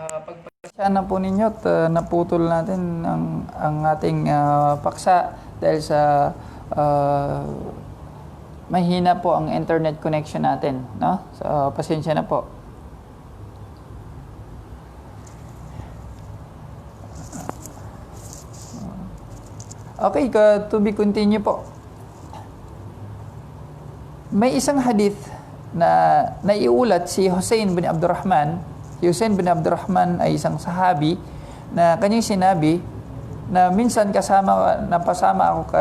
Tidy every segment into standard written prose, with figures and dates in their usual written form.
Pagpasya na po ninyo at naputol natin ang ating paksa dahil sa ah, mahina po ang internet connection natin, no? So, pasensya na po. Okay, to be continue po. May isang hadith na naiulat si Hussein bin Abdurrahman. Si Hussein bin Abdurrahman ay isang sahabi na kanyang sinabi na minsan nakasama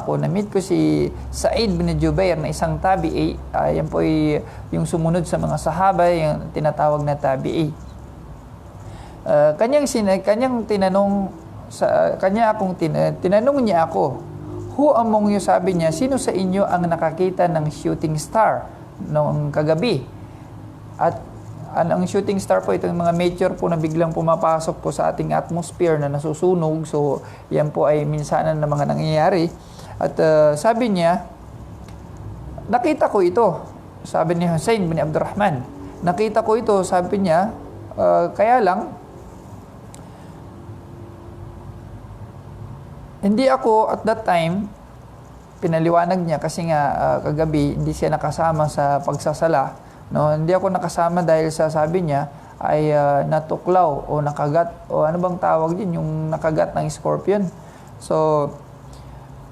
ko, na-meet ko si Sa'id bin Jubair na isang tabi'i. Yan po ay yung sumunod sa mga sahaba, yung tinatawag na tabi'i. Tinanong niya ako, who among you, sabi niya, sino sa inyo ang nakakita ng shooting star noong kagabi? At ang shooting star po, itong mga meteor po na biglang pumapasok po sa ating atmosphere na nasusunog. So, yan po ay minsanan na mga nangyayari. At sabi niya, nakita ko ito. Sabi ni Hussein bin Abdurrahman, nakita ko ito, sabi niya, kaya lang, hindi ako at that time, pinaliwanag niya kasi nga kagabi hindi siya nakasama sa pagsasala. No, hindi ako nakasama dahil sa sabi niya ay natuklaw o nakagat o ano bang tawag din yung nakagat ng scorpion. So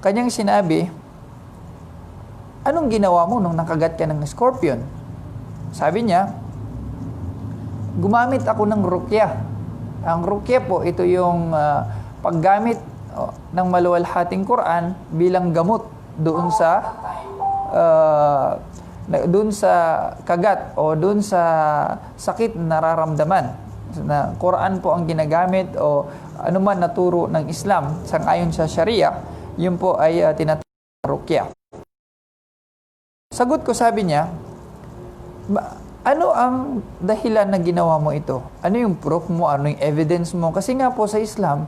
kanyang sinabi, anong ginawa mo nung nakagat ka ng scorpion? Sabi niya, gumamit ako ng ruqya. Ang ruqya po, ito yung paggamit ng maluwalhating Quran bilang gamot doon sa kagat o doon sa sakit na nararamdaman. Na Quran po ang ginagamit o anuman naturo ng Islam sangayon sa Sharia, yun po ay tinatawag na ruqya. Sagot ko, sabi niya, ano ang dahilan na ginawa mo ito? Ano yung proof mo? Ano yung evidence mo? Kasi nga po sa Islam,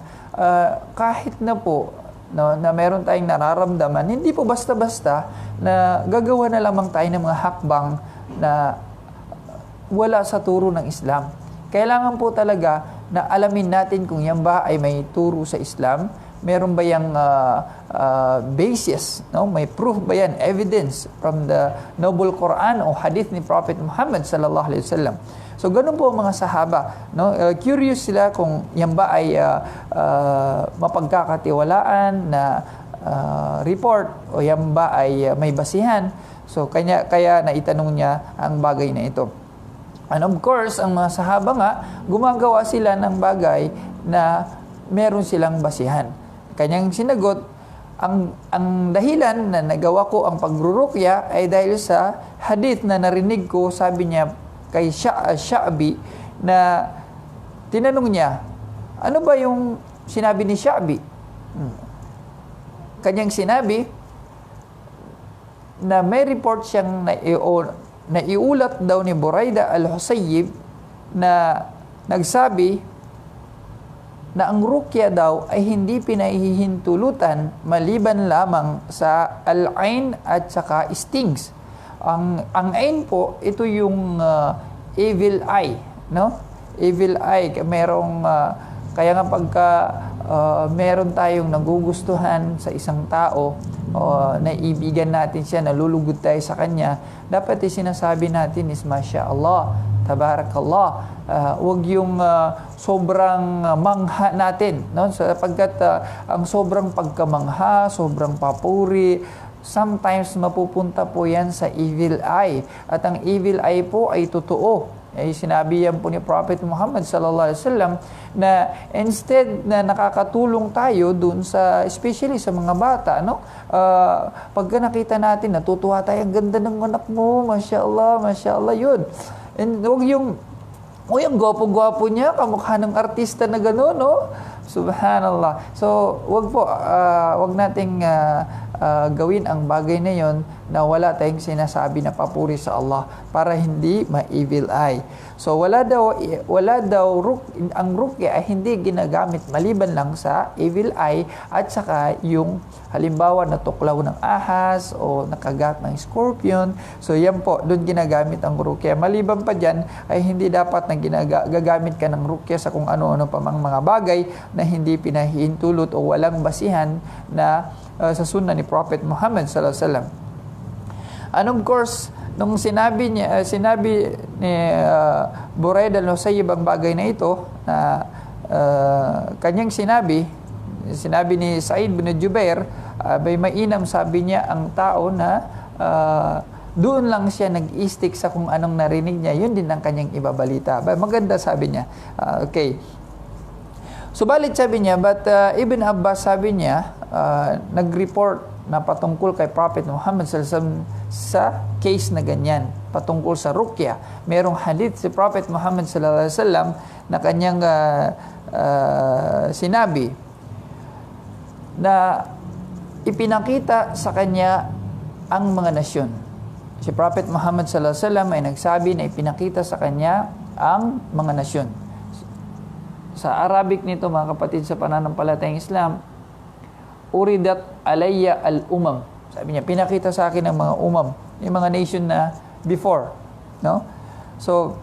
kahit na po na meron tayong nararamdaman, hindi po basta-basta na gagawa na lamang tayo ng mga hakbang na wala sa turo ng Islam. Kailangan po talaga na alamin natin kung yan ba ay may turo sa Islam, meron ba yung basis, no? May proof ba yan, evidence from the Noble Quran o hadith ni Prophet Muhammad sallallahu alaihi wasallam. So ganun po ang mga sahaba, no? Curious sila kung yan ba ay mapagkakatiwalaan na report o yan ba ay may basihan. So kaya naitanong niya ang bagay na ito. And of course, ang mga sahaba nga, gumagawa sila ng bagay na meron silang basihan. Kanyang sinagot, ang dahilan na nagawa ko ang pagrurukya ay dahil sa hadith na narinig ko, sabi niya kay Sha'bi, na tinanong niya, ano ba yung sinabi ni Sha'bi? Kanyang sinabi na may report siyang naiulat daw ni Buraida al-Husayyib na nagsabi na ang rukya daw ay hindi pinahihintulutan maliban lamang sa al-ain at saka stings. Ang ain po, ito yung evil eye, no? Evil eye, kaya nga pagka meron tayong nagugustuhan sa isang tao o naibigan natin siya, nalulugod tayo sa kanya, dapat sinasabi natin is Masya Allah, Tabarakallah. Huwag yung sobrang mangha natin, no? Sapagkat ang sobrang pagkamangha, sobrang papuri, sometimes mapupunta po yan sa evil eye. At ang evil eye po ay totoo. Ay sinabi yan po ni Prophet Muhammad sallallahu alaihi wasallam na instead na nakakatulong tayo dun sa, especially sa mga bata, no? Pagka nakita natin, natutuwa tayo, ang ganda ng anak mo, Masya Allah, yun. And huwag yung gwapo-gwapo niya, kamukha ng artista na gano'n, no? Subhanallah. So, wag nating gawin ang bagay na yon na wala tayong sinasabi na papuri sa Allah para hindi ma-evil eye. So wala daw ang ruqya ay hindi ginagamit maliban lang sa evil eye at saka yung halimbawa na tuklaw ng ahas o nakagat ng scorpion. So yan po, doon ginagamit ang ruqya. Maliban pa dyan ay hindi dapat na gagamit ka ng ruqya sa kung ano-ano pa mga bagay na hindi pinahihintulot o walang basihan na sa sunnah ni Prophet Muhammad sallallahu alaihi wasallam. And of course, nung sinabi ni Buraida al-Husayyib ang bagay na ito, na kanyang sinabi ni Sa'id bin Jubair, may mainam, sabi niya, ang tao na doon lang siya nag-stick sa kung anong narinig niya, yun din ang kanyang ibabalita. Maganda, sabi niya. Okay. Subalit sabi niya, but Ibn Abbas, sabi niya, nag-report na patungkol kay Prophet Muhammad sallallahu alaihi wasallam sa case na ganyan, patungkol sa ruqya. Merong hadith si Prophet Muhammad sallallahu alaihi wasallam na kanyang sinabi na ipinakita sa kanya ang mga nasyon. Si Prophet Muhammad sallallahu alaihi wasallam ay nagsabi na ipinakita sa kanya ang mga nasyon. Sa Arabic nito, mga kapatid, sa pananampalatayang Islam, uridat alayya al-umam. Sabi niya, pinakita sa akin ang mga umam, yung mga nation na before, no? So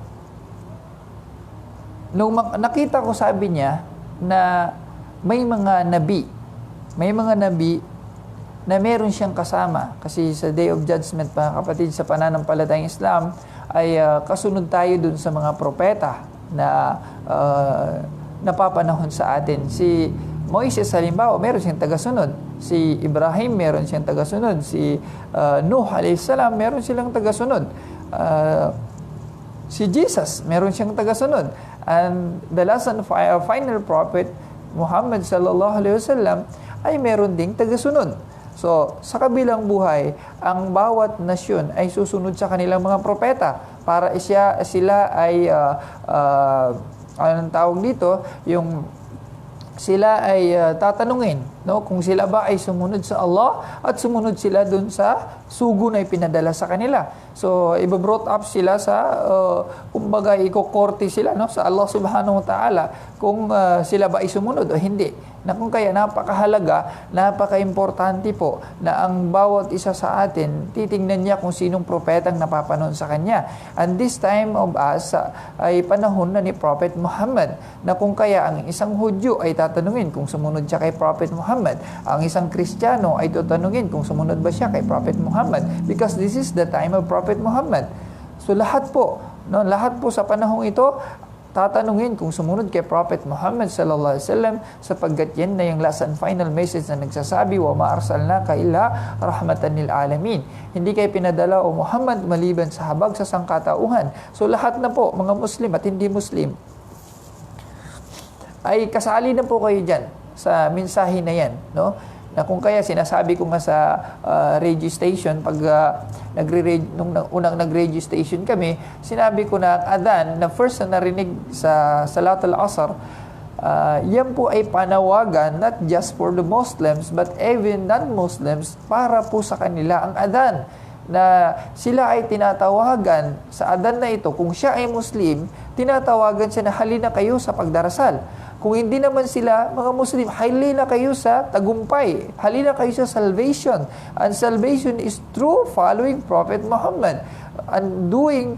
nung nakita ko, sabi niya, na may mga nabi na meron siyang kasama, kasi sa Day of Judgment, mga kapatid, sa pananampalatayang Islam ay kasunod tayo dun sa mga propeta na napapanahon sa atin. Si Moises, halimbawa, meron siyang tagasunod. Si Ibrahim, meron siyang tagasunod. Si Nuh a.s. meron silang tagasunod. Si Jesus, meron siyang tagasunod. And the last and final prophet, Muhammad sallallahu alaihi wasallam, ay meron ding tagasunod. So, sa kabilang buhay, ang bawat nasyon ay susunod sa kanilang mga propeta para sila ay anong tawag dito, yung sila ay tatanungin, no, kung sila ba ay sumunod sa Allah at sumunod sila dun sa sugo na ipinadala sa kanila. So i-brought up sila sa kumbaga ikokorte sila, no, sa Allah subhanahu wa ta'ala kung sila ba ay sumunod o hindi. Na kung kaya napakahalaga, napaka-importante po na ang bawat isa sa atin, titingnan niya kung sinong propetang napapanon sa kanya. And this time of us ay panahon na ni Prophet Muhammad, na kung kaya ang isang Hudyo ay tatanungin kung sumunod siya kay Prophet Muhammad, ang isang Kristiyano ay tatanungin kung sumunod ba siya kay Prophet Muhammad, because this is the time of Prophet Muhammad. So lahat po sa panahong ito, tatanungin kung sumunod kay Prophet Muhammad sallallahu alaihi wasallam, sapagkat yan na yung last and final message na nagsasabi, wa ma arsalnaka illa rahmatan lil alamin. Hindi kayo pinadala o Muhammad maliban sa habag sa sangkatauhan. So lahat na po, mga Muslim at hindi Muslim, ay kasali na po kayo dyan sa mensahe na yan, no? Na kung kaya sinasabi ko nga sa radio station, pag nung unang nag-radio station kami, sinabi ko na adhan na first na narinig sa Salatul Asr, yan po ay panawagan not just for the Muslims but even non-Muslims, para po sa kanila ang adhan, na sila ay tinatawagan sa adhan na ito. Kung siya ay Muslim, tinatawagan siya na halina kayo sa pagdarasal. Kung hindi naman sila mga Muslim, halina kayo sa tagumpay, halina kayo sa salvation. And salvation is through following Prophet Muhammad and doing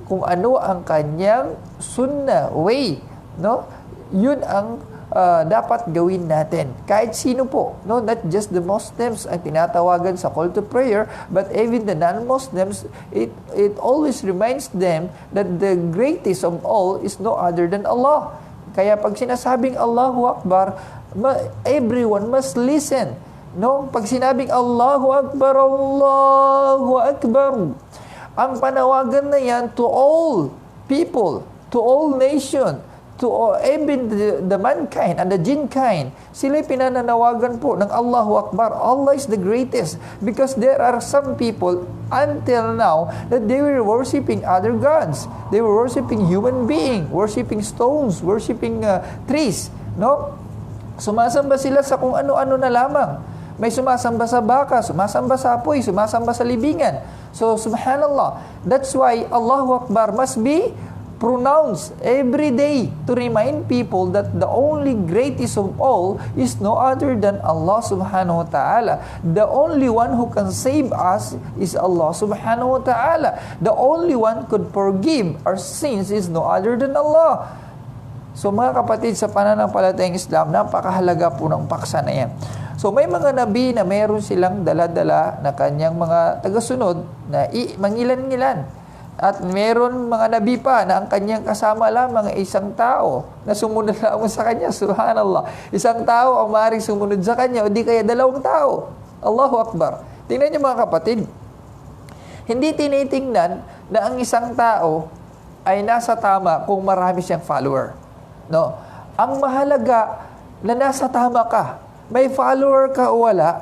kung ano ang kanyang sunnah way, no? Yun ang dapat gawin natin. Kahit sino po, no? Not just the Muslims ang tinatawagan sa call to prayer, but even the non-Muslims, it always reminds them that the greatest of all is no other than Allah. Kaya pag sinasabing Allahu Akbar, everyone must listen. No? Pag sinabing Allahu Akbar, Allahu Akbar, ang panawagan na yan to all people, to all nation, to all, even the mankind and the jinkind, sila'y pinananawagan po ng Allahu Akbar. Allah is the greatest, because there are some people until now that they were worshiping other gods. They were worshiping human being, worshiping stones, worshiping trees, no? Sumasamba sila sa kung ano-ano na lamang. May sumasamba sa baka, sumasamba sa apoy, sumasamba sa libingan. So, subhanallah. That's why Allahu Akbar must be pronounced every day to remind people that the only greatest of all is no other than Allah subhanahu wa ta'ala. The only one who can save us is Allah subhanahu wa ta'ala. The only one could forgive our sins is no other than Allah. So mga kapatid, sa pananampalatayang Islam, napakahalaga po ng paksa na yan. So may mga nabi na mayroon silang dala-dala na kanyang mga tagasunod na mangilan-ngilan. At meron mga nabi pa na ang kanyang kasama lamang ay isang tao na sumunod lamang sa kanya. Subhanallah. Isang tao ang maaaring sumunod sa kanya o di kaya dalawang tao. Allahu Akbar. Tingnan niyo mga kapatid. Hindi tinitingnan na ang isang tao ay nasa tama kung marami siyang follower. No. Ang mahalaga na nasa tama ka. May follower ka o wala.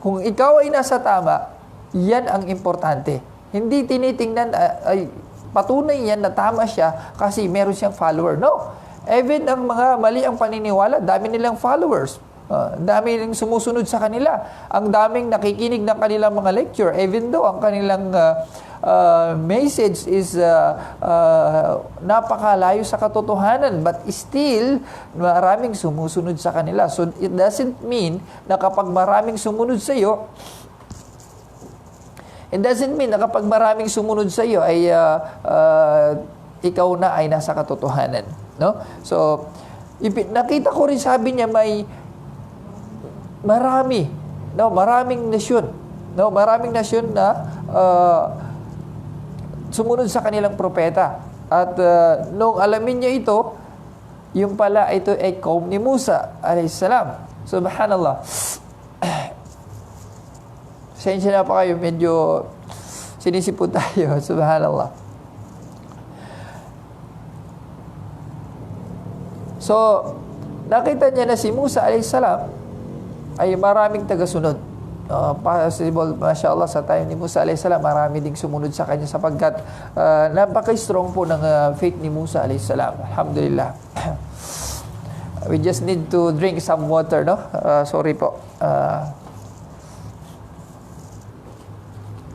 Kung ikaw ay nasa tama, yan ang importante. Hindi tinitingnan, ay patunay yan na tama siya kasi meron siyang follower. No. Even ang mga mali ang paniniwala, dami nilang followers. Dami nilang sumusunod sa kanila. Ang daming nakikinig ng kanilang mga lecture. Even though ang kanilang message is napakalayo sa katotohanan. But still, maraming sumusunod sa kanila. So it doesn't mean na kapag maraming sumunod sa iyo, it doesn't mean na kapag maraming sumunod sa iyo ay ikaw na ay nasa katotohanan, no? So nakita ko rin, sabi niya, may maraming nasyon, no? Maraming nasyon na sumunod sa kanilang propeta. At nung alamin niya ito, yung pala ito ay kaum ni Musa alayhis salam. Subhanallah. Sensya na pa kayo, medyo sinisipot tayo. Subhanallah. So, nakita niya na si Musa alayhis salam ay maraming tagasunod. Possible, mashallah, sa time ni Musa alayhis salam, marami ding sumunod sa kanya sapagkat napaka-strong po ng faith ni Musa alayhis salam. Alhamdulillah. We just need to drink some water, no? Sorry po.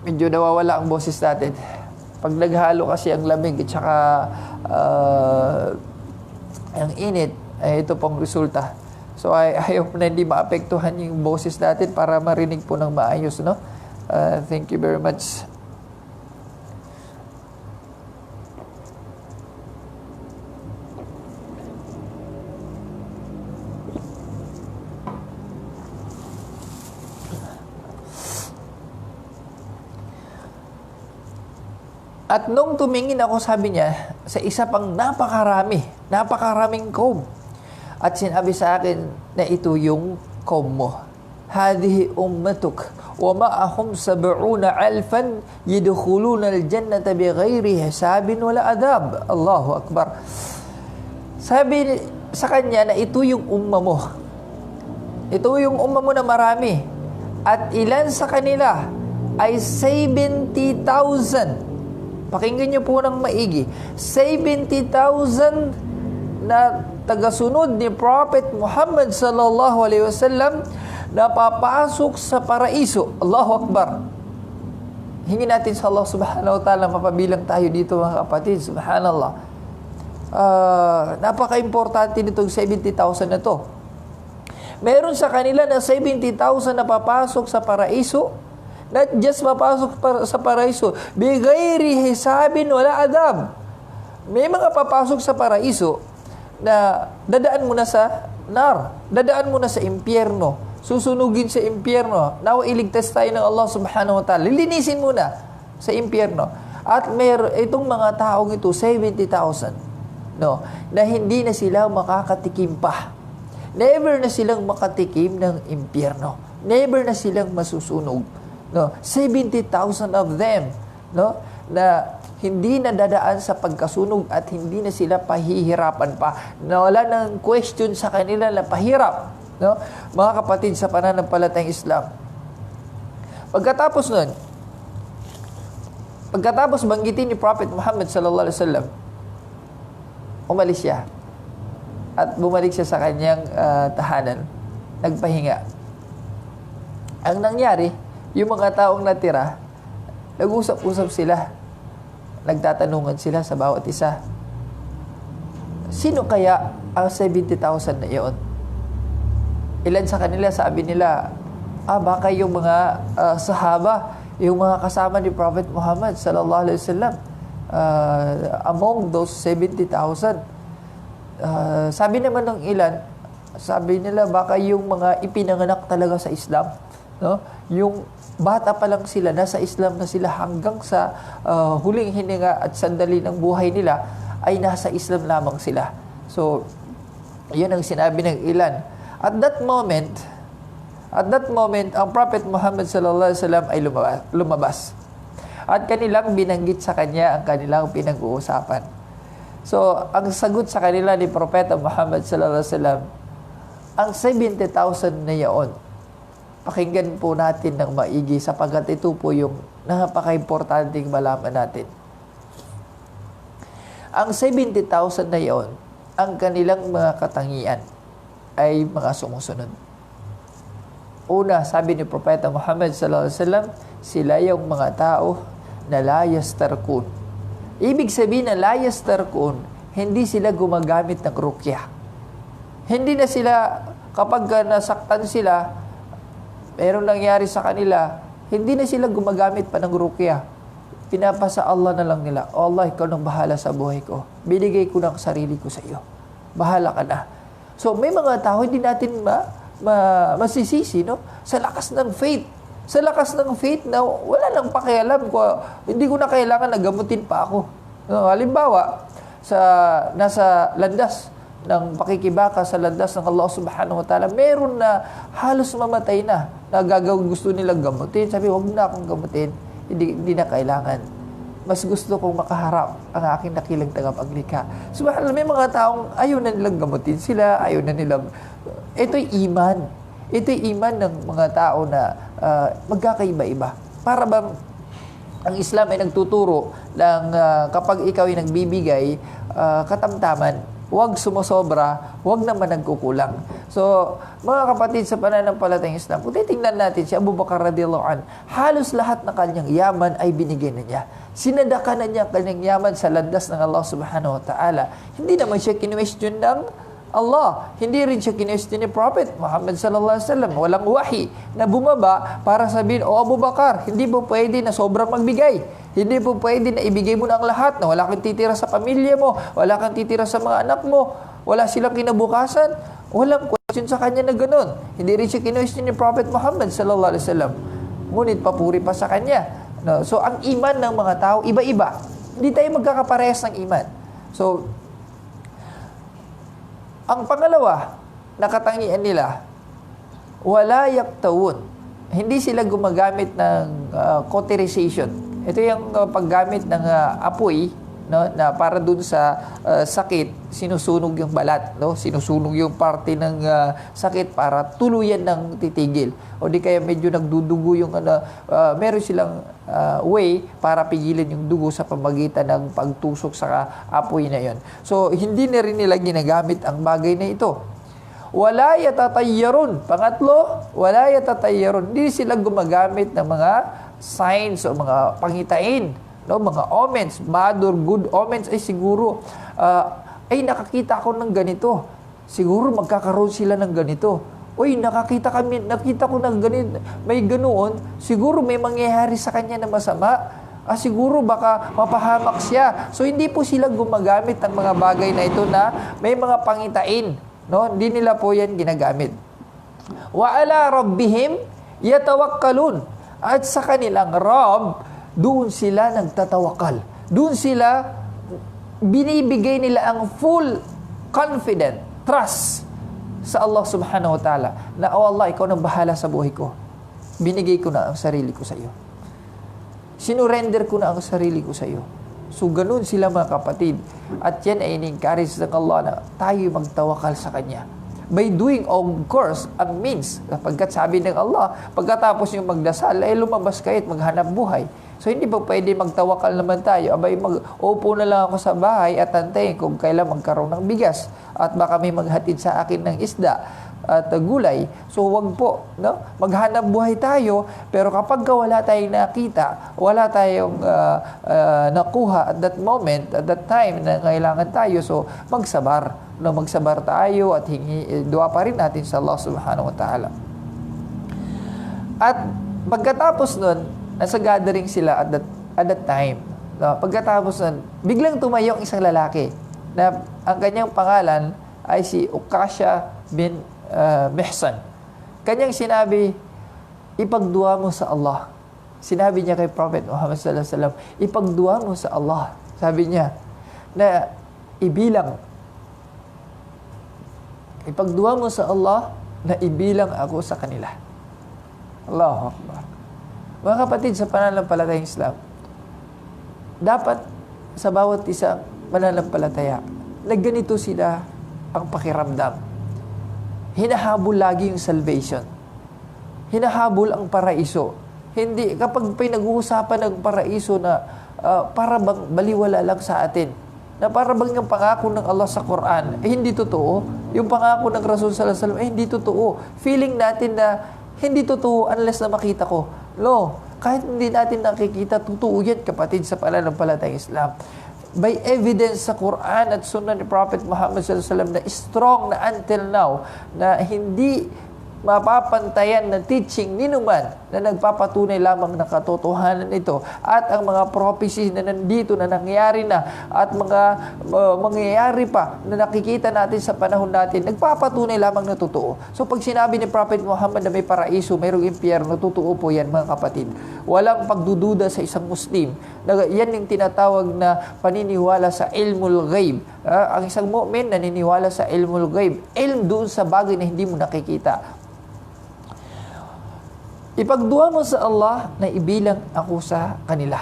Medyo nawawala ang boses natin. Pag naghalo kasi ang lamig at saka ang init, ito pong resulta. So I hope na hindi maapektuhan yung boses natin para marinig po ng maayos, no? Thank you very much. At nung tumingin ako, sabi niya, sa isa pang napakaraming kaum. At sinabi sa akin na ito yung kaum mo. Hadihi ummatuk wa ma'ahum 70,000 yadkhuluna al-jannata bighairi hisabin wala adab. Allahu Akbar. Sabi sa kanya na ito yung umma mo. Ito yung umma mo na marami. At ilan sa kanila ay 70,000. Pakinggan niyo po ng maigi. 70,000 na tagasunod ni Prophet Muhammad sallallahu alaihi wasallam na papasok sa paraiso. Allahu Akbar. Hingin natin sa Allah subhanahu wa ta'ala mapabilang tayo dito, mga kapatid. Subhanallah. Napaka-importante nitong 70,000 na to. Meron sa kanila na 70,000 na papasok sa paraiso. Not just mapasok sa paraiso, bighairi hisabin wala adab. May mga papasok sa paraiso na dadaan mo na sa nar, dadaan mo na sa impyerno, susunugin sa impyerno. Nawa iligtas tayo ng Allah subhanahu wa ta'ala. Lilinisin mo na sa impyerno. At itong mga taong ito, 70,000, no, na hindi na sila makakatikim pa. Never na silang makatikim ng impyerno. Never na silang masusunog. No, 70,000 of them, no, na hindi na dadaan sa pagkasunog at hindi na sila pahihirapan pa. Na wala nang question sa kanila na pahirap, no? Mga kapatid sa pananampalatayang Islam. Pagkatapos banggitin ni Prophet Muhammad sallallahu alaihi wasallam, umalis siya at bumalik siya sa kanyang tahanan, nagpahinga. Ang nangyari, yung mga taong natira, nag-usap-usap sila. Nagtatanungan sila sa bawat isa. Sino kaya ang 70,000 na iyon? Ilan sa kanila sabi nila, baka yung mga sahaba, yung mga kasama ni Prophet Muhammad sallallahu alaihi wasallam, among those 70,000. Sabi naman ng ilan, sabi nila baka yung mga ipinanganak talaga sa Islam, no? Yung bata pa lang sila, nasa Islam na sila hanggang sa huling hininga at sandali ng buhay nila ay nasa Islam lamang sila. So, yun ang sinabi ng ilan. At that moment, ang Prophet Muhammad sallallahu alaihi wasallam ay lumabas. At kanilang binanggit sa kanya ang kanilang pinag-uusapan. So, ang sagot sa kanila ni Propeta Muhammad sallallahu alaihi wasallam, ang 70,000 na yaon, pakinggan po natin ng maigi sapagkat ito po yung napaka-importanting malaman natin. Ang 70,000 na yaon, ang kanilang mga katangian ay mga sumusunod. Una, sabi ni Propeta Muhammad sallallahu alaihi wasallam, sila yung mga tao na la yastarkun. Ibig sabihin na la yastarkun, hindi sila gumagamit ng ruqyah. Hindi na sila, kapag nasaktan sila, mayroong nangyari sa kanila, hindi na sila gumagamit pa ng ruqyah. Pinapasa Allah na lang nila, "Oh Allah, ikaw nang bahala sa buhay ko. Binigay ko ng sarili ko sa iyo. Bahala ka na." So, may mga tao, hindi natin masisisi, no? Sa lakas ng faith. Sa lakas ng faith na wala nang pakialam ko. Hindi ko na kailangan na gamutin pa ako. No, halimbawa, nasa landas ng pakikibaka sa landas ng Allah subhanahu wa ta'ala, meron na halos mamatay na gusto nilang gamutin. Sabi, wag na akong gamutin. Hindi na kailangan. Mas gusto kong makaharap ang aking nakilang tagapaglikha. Subhanallah, may mga taong ayaw na nilang gamutin sila, ayaw na nilang... Ito'y iman. Ito'y iman ng mga tao na magkakaiba-iba. Para bang ang Islam ay nagtuturo ng kapag ikaw ay nagbibigay, katamtaman, huwag sumusobra, huwag naman nagkukulang. So, mga kapatid sa pananampalatayang Islam, kung titingnan natin si Abu Bakar radhiyallahu an, halos lahat ng kanyang yaman ay binigay na niya. Sinadaka na niya kanyang yaman sa landas ng Allah subhanahu wa ta'ala. Hindi naman siya kinwestiyon ng Allah. Hindi rin siya kinwestiyon ni Prophet Muhammad sallallahu alaihi wasallam. Walang wahi na bumaba para sabihin, "O Abu Bakar, hindi po pwede na sobrang magbigay. Hindi po pwede na ibigay mo na ang lahat, na wala kang titira sa pamilya mo, wala kang titira sa mga anak mo, wala silang kinabukasan." Walang question sa kanya na gano'n. Hindi rin siya kinwestiyon ni Prophet Muhammad sallallahu alaihi wasallam. Ngunit papuri pa sa kanya. No? So, ang iman ng mga tao, iba-iba. Hindi tayo magkakaparehas ng iman. So, ang pangalawa na katangian nila, wala yaktawun. Hindi sila gumagamit ng cauterization. Ito yung paggamit ng apoy, no, na para dun sa sakit, sinusunog yung balat, no? Sinusunog yung parte ng sakit para tuluyan ng titigil. O di kaya medyo nagdudugo yung meron silang way para pigilan yung dugo sa pamagitan ng pagtusok sa apoy na yon. So, hindi na rin nila ginagamit ang bagay na ito. Wala yatatayyarun. Pangatlo, wala yatatayyarun. Hindi sila gumagamit ng mga signs o mga pangitain, no, mga omens, bad or good omens, ay siguro, ay nakakita ko ng ganito. Siguro magkakaroon sila ng ganito. Uy, nakita ko ng ganito, may ganoon, siguro may mangyayari sa kanya na masama. Siguro baka mapahamak siya. So, hindi po sila gumagamit ng mga bagay na ito na may mga pangitain. No? Hindi nila po yan ginagamit. Wa ala rabbihim yatawakkalun. At sa kanilang Rabb, doon sila nagtatawakal. Doon sila, binibigay nila ang full confident, trust sa Allah subhanahu wa ta'ala. Na, "Oh Allah, ikaw nang bahala sa buhay ko. Binigay ko na ang sarili ko sa iyo. Sinurrender ko na ang sarili ko sa iyo." So, ganun sila mga kapatid. At yan ay in-encourage ng Allah na tayo magtawakal sa Kanya. By doing, of course, ang means. Pagkat sabi ng Allah, pagkatapos yung magdasal, ay lumabas kayo at maghanap buhay. So hindi pa pwede magtawakal naman tayo, abay mag-upo na lang ako sa bahay at antayin kung kailan magkaroon ng bigas at baka may maghatid sa akin ng isda at gulay. So wag po, no? Maghanap buhay tayo, pero kapag wala tayong nakita, wala tayong nakuha at that moment, at that time na kailangan tayo, so magsabar, no? Magsabar tayo at dua pa rin natin sa Allah subhanahu wa ta'ala. At pagkatapos nun, nasa gathering sila at that time. No? Pagkatapos nun, biglang tumayo ang isang lalaki na ang kanyang pangalan ay si Ukasha bin Mihsan. Kanyang sinabi, ipagdua mo sa Allah. Sinabi niya kay Prophet Muhammad sallallahu alaihi wasallam, ipagdua mo sa Allah. Sabi niya, na ipagdua mo sa Allah na ibilang ako sa kanila. Allahu Akbar. Mga kapatid, sa pananampalatayang Islam, dapat sa bawat isang mananampalataya, na ganito sila ang pakiramdam. Hinahabol lagi yung salvation. Hinahabol ang paraiso. Hindi, kapag pinag-uusapan ng paraiso na para bang baliwala lang sa atin, na para bang yung pangako ng Allah sa Quran, hindi totoo. Yung pangako ng Rasul sallallahu alaihi wasallam, hindi totoo. Feeling natin na hindi totoo unless na makita ko. No, kahit hindi natin nakikita, totoo yan, kapatid, sa pananampalatayang Islam. By evidence sa Quran at Sunnah ni Prophet Muhammad sallallahu alaihi wasallam na strong na until now, na hindi mapapantayan na teaching ninuman na nagpapatunay lamang ng katotohanan ito, at ang mga prophecies na nandito na nangyari na at mga mangyayari pa na nakikita natin sa panahon natin, nagpapatunay lamang na totoo. So pag sinabi ni Prophet Muhammad na may paraiso, mayroong impyerno, totoo po yan, mga kapatid. Walang pagdududa sa isang Muslim. Yan yung tinatawag na paniniwala sa ilmul ghaib. Ang isang mu'min naniniwala sa ilmul ghaib. Ilm doon sa bagay na hindi mo nakikita. Ipagdua mo sa Allah na ibilang ako sa kanila.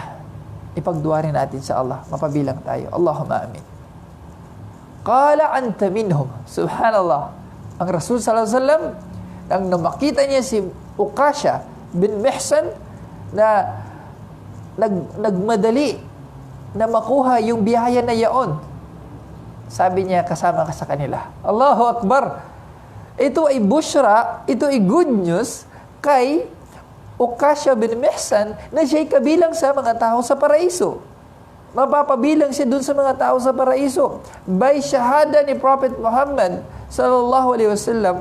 Ipagdua rin natin sa Allah, mapabilang tayo. Allahumma amin. Qala anta minhum. Subhanallah. Ang Rasul sallallahu alaihi wasallam, nang namakita niya si Ukasha bin Mihsan na nagmadali na makuha yung biyaya na yaon, sabi niya, kasama ka sa kanila. Allahu Akbar. Ito ay bushra, ito ay good news kay Ukasha bin Mihsan na siya'y kabilang sa mga tao sa paraiso. Mapapabilang siya dun sa mga tao sa paraiso. By shahada ni Prophet Muhammad sallallahu alaihi wasallam,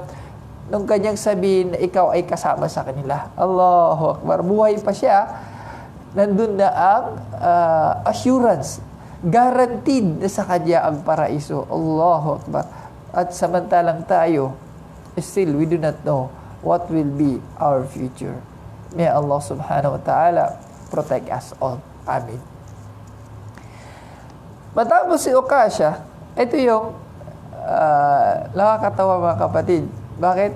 nung kanyang sabihin na ikaw ay kasama sa kanila. Allahu Akbar. Buhay pa siya, nandun na ang assurance, guaranteed na sa kanya ang paraiso. Allahu Akbar. At samantalang tayo, still we do not know what will be our future. May Allah subhanahu wa ta'ala protect us all. Amin. Matapos si Ukasha, ito yung nakakatawa, mga kapatid. Bakit?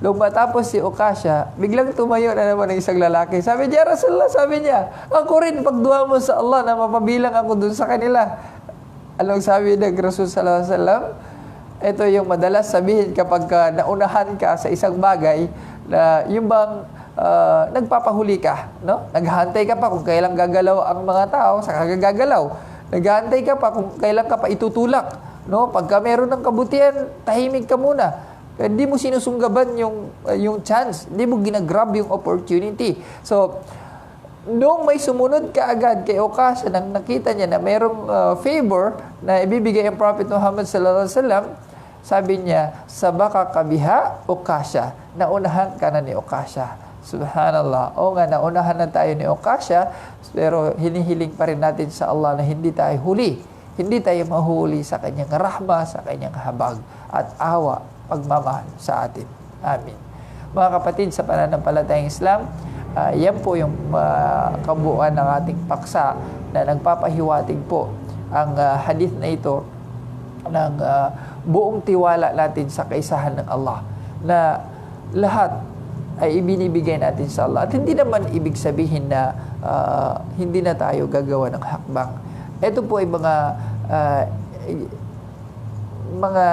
Nung matapos si Ukasha, biglang tumayo na naman ng isang lalaki. Sabi niya, Rasulullah, sabi niya, ako rin, pagdua mo sa Allah na mapabilang ako dun sa kanila. Anong sabi ng Rasul sallallahu alaihi wasallam? Ito yung madalas sabihin kapag naunahan ka sa isang bagay, na yung bang nagpapahuli ka, no? Naghahantay ka pa kung kailan gagalaw ang mga tao, saka gagalaw. Naghahantay ka pa kung kailan ka pa itutulak, no? Pagka meron ng kabutihan, tahimik ka muna. Hindi mo sinusunggaban yung chance, hindi mo ginagrab yung opportunity. So, nung may sumunod ka agad kay Ukasha, nang nakita niya na merong favor na ibibigay ang Prophet Muhammad sallallahu alaihi wasallam, sabi niya, sabaka kabiha Ukasha, naunahan ka na ni Ukasha. Subhanallah. O nga, naunahan na tayo ni Ukasha, pero hinihiling pa rin natin sa Allah na hindi tayo huli. Hindi tayo mahuli sa kanyang rahma, sa kanyang habag at awa, pagmamahal sa atin. Amin. Mga kapatid, sa pananampalatayang Islam, yan po yung kabuuan ng ating paksa na nagpapahiwatig po ang hadith na ito ng buong tiwala natin sa kaisahan ng Allah, na lahat ay ibinibigay natin sa Allah. At hindi naman ibig sabihin na hindi na tayo gagawa ng hakbang. Ito po ay mga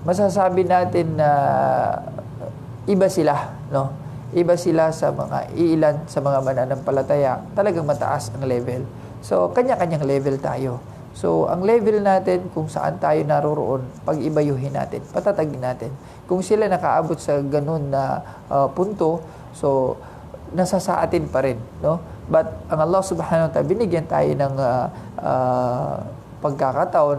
masasabi natin na iba sila, no? Iba sila sa mga ilan sa mga mananampalataya, talagang mataas ang level. So, kanya-kanyang level tayo. So, ang level natin, kung saan tayo naroroon, pag-ibayuhin natin, patatagin natin. Kung sila nakaabot sa ganun na punto, so, nasa sa atin pa rin, no? But ang Allah subhanahu wa ta'ala, binigyan tayo ng pagkakataon,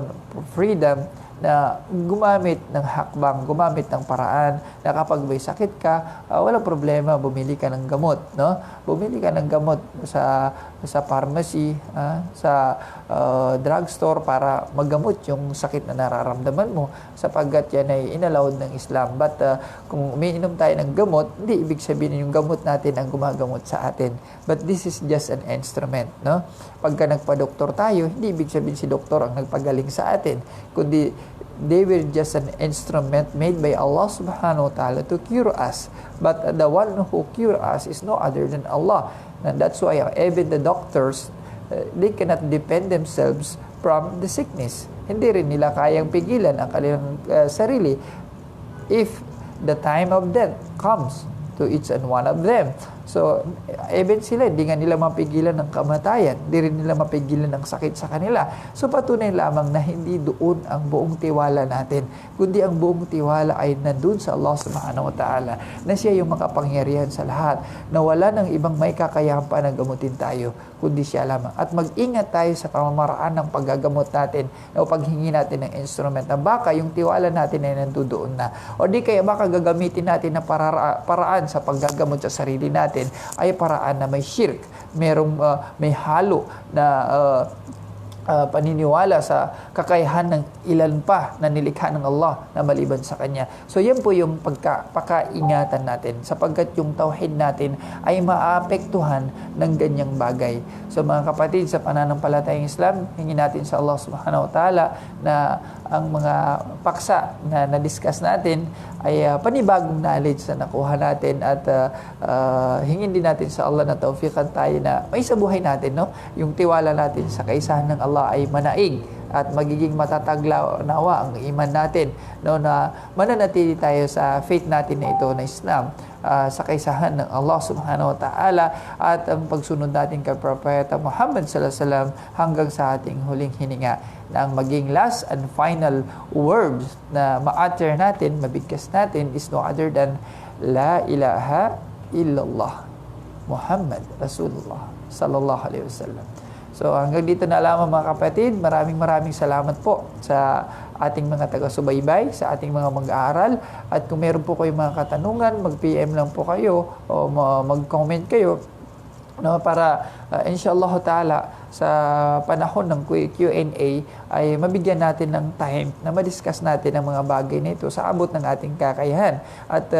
freedom, na gumamit ng hakbang, gumamit ng paraan na kapag may sakit ka, walang problema, bumili ka ng gamot, no? Bumili ka ng gamot sa pharmacy, sa drugstore para magamot yung sakit na nararamdaman mo, sapagkat yan ay inallowed ng Islam. But kung umiinom tayo ng gamot, hindi ibig sabihin yung gamot natin ang gumagamot sa atin. But this is just an instrument, no? Pagka nagpa-doktor tayo, hindi ibig sabihin si doktor ang nagpagaling sa atin, kundi they were just an instrument made by Allah subhanahu wa ta'ala to cure us. But the one who cure us is no other than Allah. And that's why even the doctors, they cannot defend themselves from the sickness. Hindi rin nila kayang pigilan ang kanilang sarili if the time of death comes to each and one of them. So, even sila, hindi nga nila mapigilan ng kamatayan. Hindi rin nila mapigilan ng sakit sa kanila. So, patunay lamang na hindi doon ang buong tiwala natin, kundi ang buong tiwala ay nandun sa Allah subhanahu wa ta'ala, na siya yung makapangyarihan sa lahat, na wala ng ibang may kakayahan pa na gamutin tayo, kundi siya lamang. At mag-ingat tayo sa pamamaraan ng paggagamot natin o paghingi natin ng instrument, na baka yung tiwala natin ay nandoon na. O di kaya baka gagamitin natin na paraan sa paggagamot sa sarili natin ay paraan na may shirk, may halo na paniniwala sa kakayahan ng ilan pa na nilikha ng Allah na maliban sa Kanya. So yan po yung pakaingatan natin, sapagkat yung tauhid natin ay maapektuhan ng ganyang bagay. So mga kapatid, sa pananampalatayang Islam, hingin natin sa Allah subhanahu wa ta'ala na ang mga paksa na na-discuss natin ay panibagong knowledge na nakuha natin, at hingin din natin sa Allah na tawfiqan tayo na may sa buhay natin, no? Yung tiwala natin sa kaisahan ng Allah ay manaig at magiging matataglaw-nawa ang iman natin, no, na mananatili tayo sa faith natin na ito na Islam, sa kaisahan ng Allah subhanahu wa ta'ala, at ang pagsunod natin kay Propeta Muhammad sallallahu alaihi wasallam hanggang sa ating huling hininga, na ang maging last and final words na ma-utter natin, mabigkas natin, is no other than La ilaha illallah Muhammad Rasulullah sallallahu alaihi wasallam. So hanggang dito na lamang mga kapatid. Maraming salamat po sa ating mga taga-subaybay, sa ating mga mag-aaral. At kung meron po kayong mga katanungan, mag-PM lang po kayo o mag-comment kayo, no, para inshallah ta'ala sa panahon ng Q&A ay mabigyan natin ng time na ma-discuss natin ang mga bagay na ito sa abot ng ating kakayahan. At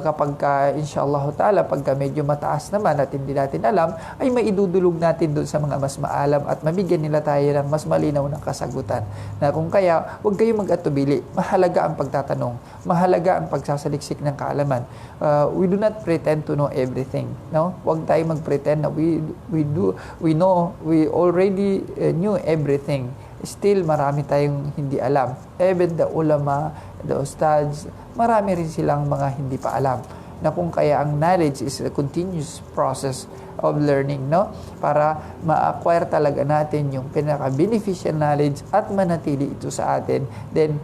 kapag inshallah ta'ala, pagka medyo mataas naman at hindi natin alam, ay maidudulog natin doon sa mga mas maalam at mabigyan nila tayo ng mas malinaw ng kasagutan. Na kung kaya, huwag kayong mag-atubili. Mahalaga ang pagtatanong. Mahalaga ang pagsasaliksik ng kaalaman. We do not pretend to know everything. No? Huwag tayo mag-pretend na we already knew everything. Still, marami tayong hindi alam. Even the ulama, the ustads, marami rin silang mga hindi pa alam. Na kung kaya ang knowledge is a continuous process of learning, no? Para ma-acquire talaga natin yung pinaka-beneficial knowledge at manatili ito sa atin. Then,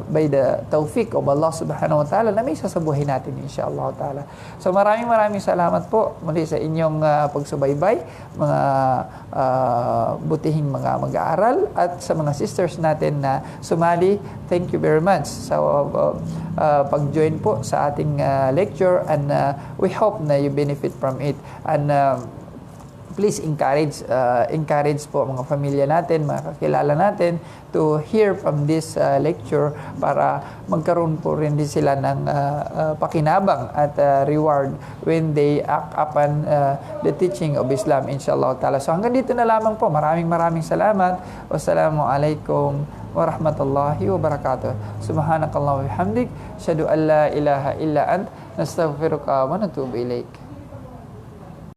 by the tawfiq of Allah subhanahu wa ta'ala, na may sasabuhin natin inshallah ta'ala. So maraming salamat po muli sa inyong pagsubaybay, mga butihing mga mag-aaral, at sa mga sisters natin na sumali. Thank you very much sa pag-join po sa ating lecture, and we hope na you benefit from it. And please encourage po mga pamilya natin, mga kakilala natin to hear from this lecture, para magkaroon po rin din sila ng pakinabang at reward when they act upon the teaching of Islam inshallah ta'ala. So hanggang dito na lamang po. Maraming salamat. Wassalamualaikum warahmatullahi wabarakatuh. Subhanakallah wa bihamdik, asyhadu an la ilaha illa ant, nastaghfiruka wa natubu ilaik.